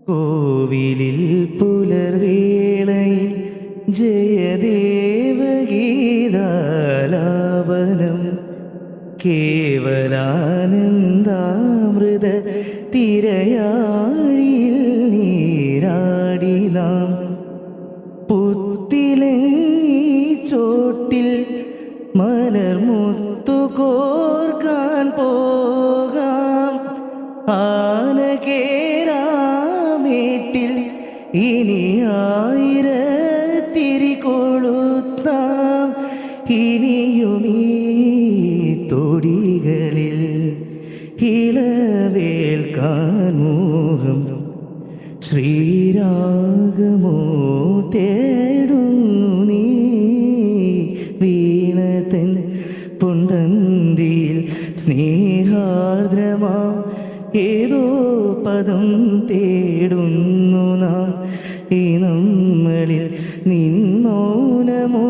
കോവിലിൽ പുലർവേളയിൽ ജയദേവഗീതാലാപനം കേവലാനന്ദാമൃത തിരയാഴിയിൽ നീരാടി നാം പുത്തിലങ്ങി ചോട്ടിൽ മലർമുത്തു കോർക്കാൻ പോകാം ആനകേരാമേട്ടിൽ ഇനി ആയിരത്തിരി കൊളുത്താം ഇനിയുമീ തൊടികളിൽ ഇളവേൽക്കാൻ മോഹം ശ്രീരാഗമോ തേടുന്നു നീ വീണതൻ പുണ്ടന്തിയിൽ സ്നേഹാർദ്രമാ ഏതോ പദം തേടുന്നു നാം ഈ നമ്മളിൽ നിന്നോനമോ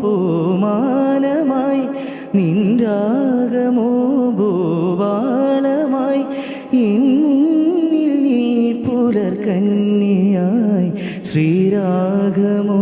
പൂമാനമായി നിൻരാഗമോ ഭൂപാളമായി ഇന്നിൽ നീ പുലർകന്യയായി ശ്രീരാഗമോ